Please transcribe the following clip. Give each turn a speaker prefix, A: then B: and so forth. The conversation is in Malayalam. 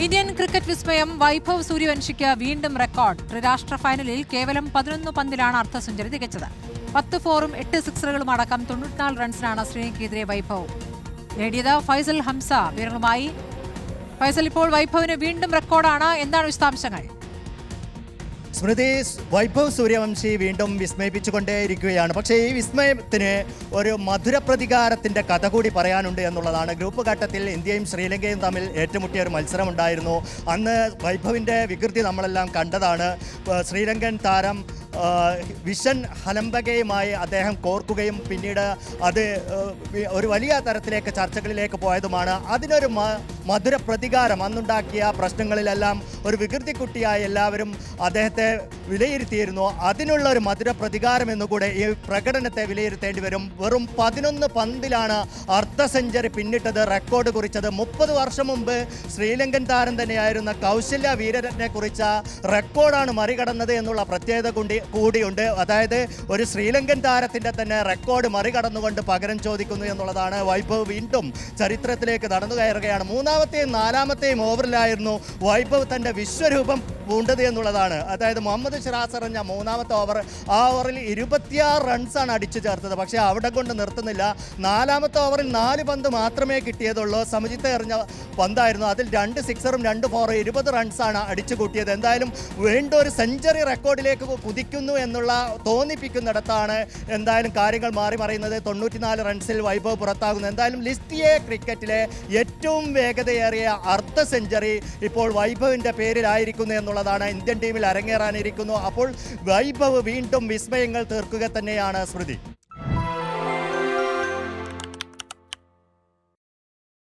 A: ഇന്ത്യൻ ക്രിക്കറ്റ് വിസ്മയം വൈഭവ് സൂര്യവംശിക്ക് വീണ്ടും റെക്കോർഡ്. ത്രിരാഷ്ട്ര ഫൈനലിൽ കേവലം 11 പന്തിലാണ് അർദ്ധ സെഞ്ചുറി തികച്ചത്. 10 ഫോറും 8 സിക്സറുകളും അടക്കം 94 റൺസിനാണ് ശ്രീലങ്കയ്ക്കെതിരെ വൈഭവ് നേടിയത്. ഫൈസൽ ഹംസ വിവരങ്ങളുമായി. ഫൈസൽ, ഇപ്പോൾ വൈഭവിന് വീണ്ടും റെക്കോർഡാണ്, എന്താണ് വിശദാംശങ്ങൾ?
B: സ്മൃതി, വൈഭവ് സൂര്യവംശി വീണ്ടും വിസ്മയിപ്പിച്ചുകൊണ്ടേയിരിക്കുകയാണ്. പക്ഷേ ഈ വിസ്മയത്തിന് ഒരു മധുരപ്രതികാരത്തിൻ്റെ കഥ കൂടി പറയാനുണ്ട് എന്നുള്ളതാണ്. ഗ്രൂപ്പ് ഘട്ടത്തിൽ ഇന്ത്യയും ശ്രീലങ്കയും തമ്മിൽ ഏറ്റുമുട്ടിയ ഒരു മത്സരമുണ്ടായിരുന്നു. അന്ന് വൈഭവിൻ്റെ വികൃതി നമ്മളെല്ലാം കണ്ടതാണ്. ശ്രീലങ്കൻ താരം വിഷൻ ഹലംബകയുമായി അദ്ദേഹം കോർക്കുകയും പിന്നീട് അത് ഒരു വലിയ തരത്തിലേക്ക് ചർച്ചകളിലേക്ക് പോയതുമാണ്. അതിനൊരു മധുര പ്രതികാരം, അന്നുണ്ടാക്കിയ പ്രശ്നങ്ങളിലെല്ലാം ഒരു വികൃതി കുട്ടിയായി എല്ലാവരും അദ്ദേഹത്തെ വിലയിരുത്തിയിരുന്നു. അതിനുള്ള ഒരു മധുര പ്രതികാരം എന്നുകൂടെ ഈ പ്രകടനത്തെ വിലയിരുത്തേണ്ടി വരും. വെറും 11 പന്തിലാണ് അർദ്ധ സെഞ്ചുറി പിന്നിട്ടത്, റെക്കോർഡ് കുറിച്ചത്. 30 വർഷം മുമ്പ് ശ്രീലങ്കൻ താരം തന്നെയായിരുന്ന കൗശല്യ വീരരത്നെ കുറിച്ച റെക്കോർഡാണ് മറികടന്നത് എന്നുള്ള പ്രത്യേകത കൂടിയുണ്ട്. അതായത് ഒരു ശ്രീലങ്കൻ താരത്തിൻ്റെ തന്നെ റെക്കോർഡ് മറികടന്നുകൊണ്ട് പകരം ചോദിക്കുന്നു എന്നുള്ളതാണ്. വൈഭവ് വീണ്ടും ചരിത്രത്തിലേക്ക് നടന്നു കയറുകയാണ്. 3ാമത്തെയും 4ാമത്തെയും ഓവറിലായിരുന്നു വൈഭവ് തൻ്റെ വിശ്വരൂപം പൂണ്ടത് എന്നുള്ളതാണ്. അതായത് മുഹമ്മദ് സിറാസ് എറിഞ്ഞ 3ാമത്തെ ഓവർ, ആ ഓവറിൽ 26 റൺസാണ് അടിച്ചു ചേർത്തത്. പക്ഷേ അവിടെ കൊണ്ട് നിർത്തുന്നില്ല. 4ാമത്തെ ഓവറിൽ 4 പന്ത് മാത്രമേ കിട്ടിയതുള്ളൂ. സമജിത്ത് എറിഞ്ഞ പന്തായിരുന്നു. അതിൽ 2 സിക്സറും 2 ഫോറും 20 റൺസാണ് അടിച്ചു കൂട്ടിയത്. എന്തായാലും വീണ്ടും ഒരു സെഞ്ചുറി റെക്കോർഡിലേക്ക് കുതിക്കുന്നു എന്നുള്ള തോന്നിപ്പിക്കുന്നിടത്താണ് എന്തായാലും കാര്യങ്ങൾ മാറി മറിയുന്നത്. 94 റൺസിൽ വൈഭവ് പുറത്താകുന്നു. എന്തായാലും ലിസ്റ്റ് എ ക്രിക്കറ്റിലെ ഏറ്റവും വേഗതയേറിയ അർദ്ധ സെഞ്ചുറി ഇപ്പോൾ വൈഭവിൻ്റെ പേരിലായിരിക്കുന്നു എന്നുള്ളതാണ്. ഇന്ത്യൻ ടീമിൽ അരങ്ങേറാനിരിക്കുന്നു. അപ്പോൾ വൈഭവ് വീണ്ടും വിസ്മയങ്ങൾ തീർക്കുക തന്നെയാണ്. സ്മൃതി.